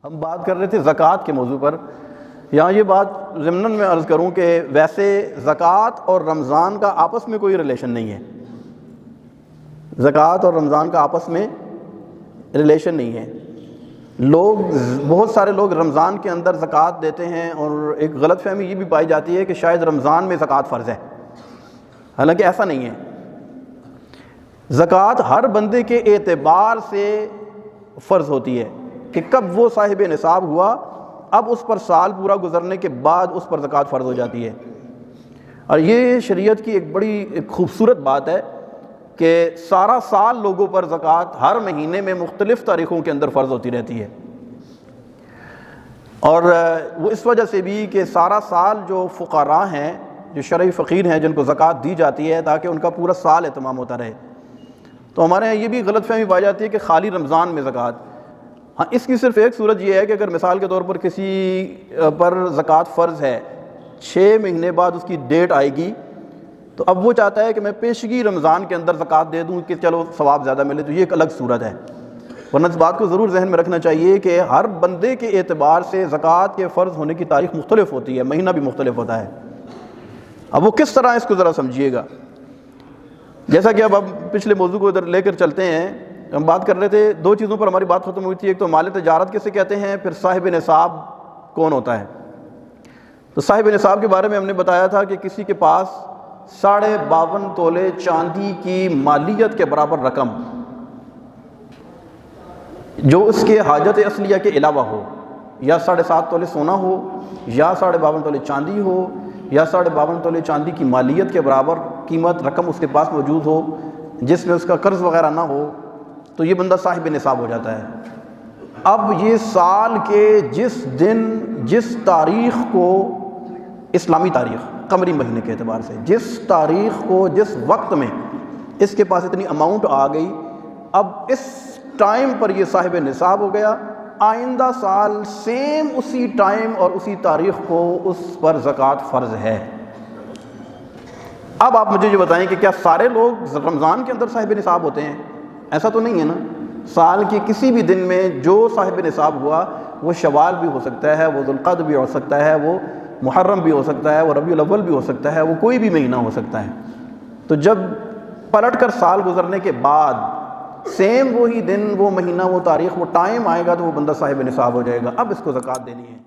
ہم بات کر رہے تھے زکوٰۃ کے موضوع پر۔ یہاں یہ بات ضمناً میں عرض کروں کہ ویسے زکوٰۃ اور رمضان کا آپس میں کوئی ریلیشن نہیں ہے۔ زکوٰۃ اور رمضان کا آپس میں ریلیشن نہیں ہے۔ بہت سارے لوگ رمضان کے اندر زکوٰۃ دیتے ہیں، اور ایک غلط فہمی یہ بھی پائی جاتی ہے کہ شاید رمضان میں زکوٰۃ فرض ہے، حالانکہ ایسا نہیں ہے۔ زکوٰۃ ہر بندے کے اعتبار سے فرض ہوتی ہے کہ کب وہ صاحب نصاب ہوا، اب اس پر سال پورا گزرنے کے بعد اس پر زکوٰۃ فرض ہو جاتی ہے۔ اور یہ شریعت کی ایک بڑی خوبصورت بات ہے کہ سارا سال لوگوں پر زکوٰۃ ہر مہینے میں مختلف تاریخوں کے اندر فرض ہوتی رہتی ہے، اور وہ اس وجہ سے بھی کہ سارا سال جو فقراء ہیں، جو شرعی فقیر ہیں، جن کو زکوٰۃ دی جاتی ہے تاکہ ان کا پورا سال اہتمام ہوتا رہے۔ تو ہمارے یہاں یہ بھی غلط فہمی پائی جاتی ہے کہ خالی رمضان میں زکوٰۃ۔ ہاں، اس کی صرف ایک صورت یہ ہے کہ اگر مثال کے طور پر کسی پر زکوٰۃ فرض ہے، 6 مہینے بعد اس کی ڈیٹ آئے گی، تو اب وہ چاہتا ہے کہ میں پیشگی رمضان کے اندر زکوٰۃ دے دوں کہ چلو ثواب زیادہ ملے، تو یہ ایک الگ صورت ہے۔ ورنہ اس بات کو ضرور ذہن میں رکھنا چاہیے کہ ہر بندے کے اعتبار سے زکوٰۃ کے فرض ہونے کی تاریخ مختلف ہوتی ہے، مہینہ بھی مختلف ہوتا ہے۔ اب وہ کس طرح اس کو ذرا سمجھیے گا۔ جیسا کہ اب پچھلے موضوع کو ادھر لے کر چلتے ہیں، ہم بات کر رہے تھے 2 چیزوں پر ہماری بات ختم ہوئی تھی۔ ایک تو مال تجارت کسے کہتے ہیں، پھر صاحب نصاب کون ہوتا ہے۔ تو صاحب نصاب کے بارے میں ہم نے بتایا تھا کہ کسی کے پاس 52.5 تولے چاندی کی مالیت کے برابر رقم جو اس کے حاجت اصلیہ کے علاوہ ہو، یا 7.5 تولے سونا ہو، یا 52.5 تولے چاندی ہو، یا 52.5 تولے چاندی کی مالیت کے برابر قیمت رقم اس کے پاس موجود ہو، جس میں اس کا قرض وغیرہ نہ ہو، تو یہ بندہ صاحب نصاب ہو جاتا ہے۔ اب یہ سال کے جس دن، جس تاریخ کو، اسلامی تاریخ قمری مہینے کے اعتبار سے جس تاریخ کو، جس وقت میں اس کے پاس اتنی اماؤنٹ آ گئی، اب اس ٹائم پر یہ صاحب نصاب ہو گیا، آئندہ سال سیم اسی ٹائم اور اسی تاریخ کو اس پر زکوٰۃ فرض ہے۔ اب آپ مجھے یہ بتائیں کہ کیا سارے لوگ رمضان کے اندر صاحب نصاب ہوتے ہیں؟ ایسا تو نہیں ہے نا۔ سال کے کسی بھی دن میں جو صاحب نصاب ہوا، وہ شوال بھی ہو سکتا ہے، وہ ذوالقعدہ بھی ہو سکتا ہے، وہ محرم بھی ہو سکتا ہے، وہ ربیع الاول بھی ہو سکتا ہے، وہ کوئی بھی مہینہ ہو سکتا ہے۔ تو جب پلٹ کر سال گزرنے کے بعد سیم وہی دن، وہ مہینہ، وہ تاریخ، وہ ٹائم آئے گا، تو وہ بندہ صاحب نصاب ہو جائے گا۔ اب اس کو زکوٰۃ دینی ہے۔